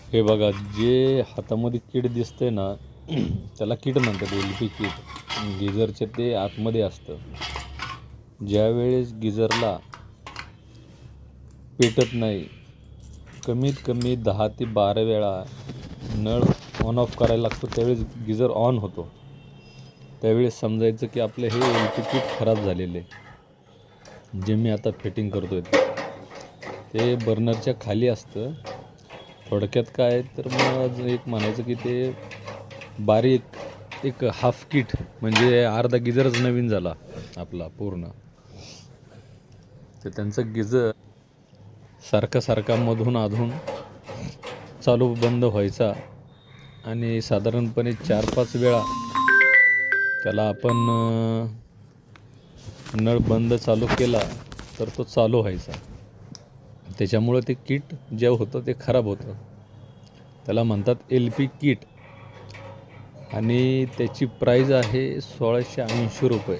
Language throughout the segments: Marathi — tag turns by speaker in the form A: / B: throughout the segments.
A: हे बघा, जे हातामध्ये किट दिसतंय ना त्याला किट म्हणतात, LP किट. गिझरचे ते आतमध्ये असतं. ज्यावेळेस गिझरला पेटत नाही, कमीत कमी 10 ते 12 वेळा नळ ऑन ऑफ करायला लागतो. त्यावेळेस गिझर ऑन होतो. त्यावेळेस समजायचं की आपलं हे LP किट खराब झालेलं आहे. जे मी आता फिटिंग करतोय ते बर्नरच्या खाली असतं. थोडक्यात काय तर मग एक म्हणायचं की ते बारीक एक हाफ किट, म्हणजे अर्धा गिझरच नवीन झाला आपला पूर्ण. तर त्यांचं गिझर सारखा मधून अधून चालू बंद व्हायचा आणि साधारणपणे 4-5 वेळा त्याला आपण नळ बंद चालू केला तर तो चालू व्हायचा. त्याच्यामुळं ते किट जे होतं ते खराब होतं. त्याला म्हणतात LP किट आणि त्याची प्राईज आहे 1680 रुपये.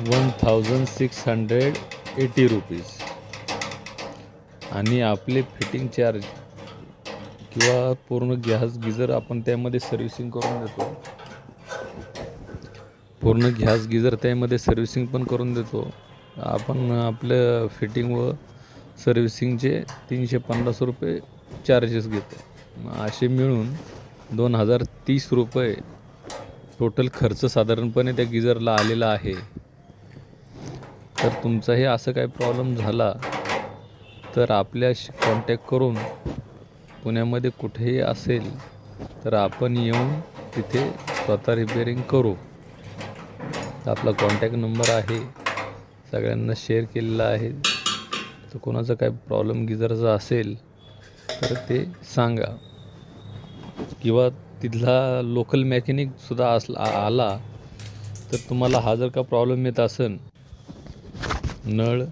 A: ₹1680 आणि आपले फिटिंग चार्ज किंवा पूर्ण गॅस गिझर आपण त्यामध्ये सर्व्हिसिंग करून देतो. पूर्ण गॅस गिझर त्यामध्ये सर्व्हिसिंग पण करून देतो आपण. आपलं फिटिंग व सर्व्हिसिंगचे 350 रुपये चार्जेस घेतो. असे मिळून 2030 रुपये टोटल खर्च साधारणपणे त्या गिझरला आलेला आहे. तर तुमचाही असं काही प्रॉब्लेम झाला तर आपल्याशी कॉन्टॅक्ट करून, पुण्यामध्ये कुठेही असेल तर आपण येऊन तिथे स्वतः रिपेअरिंग करू. आपला कॉन्टॅक्ट नंबर आहे, सगळ्यांना शेअर केलेला आहे. तर कोणाचा काय प्रॉब्लेम गिझरचा असेल तर ते सांगा, किंवा तिथला लोकल मेकॅनिकसुद्धा आला तर तुम्हाला हा जर का प्रॉब्लेम येत असेल, नळ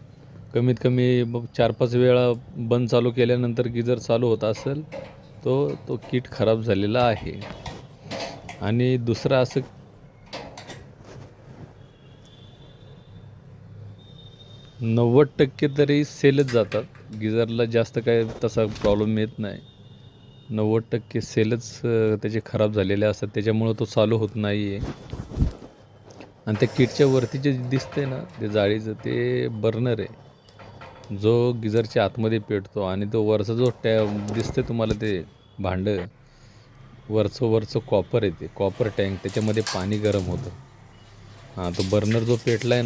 A: कमीत कमी 4-5 वेळा बंद चालू केल्यानंतर गिझर चालू होत असेल, तो किट खराब झालेला आहे. आणि दुसरं असं 90% तरी सेलच जातात. गिझरला जास्त काय तसा प्रॉब्लेम येत नाही. 90% सेलच त्याचे खराब झालेले असतात, त्याच्यामुळं तो चालू होत नाही आहे. आणि त्या किटच्या वरती जे दिसते ना ते जाळीचं, ते बर्नर आहे जो गिझरच्या आतमध्ये पेटतो. आणि तो वरचा जो दिसते तुम्हाला ते भांडं, वरचं कॉपर आहे, ते कॉपर टँक, त्याच्यामध्ये पाणी गरम होतं. तो बर्नर जो पेटला आहे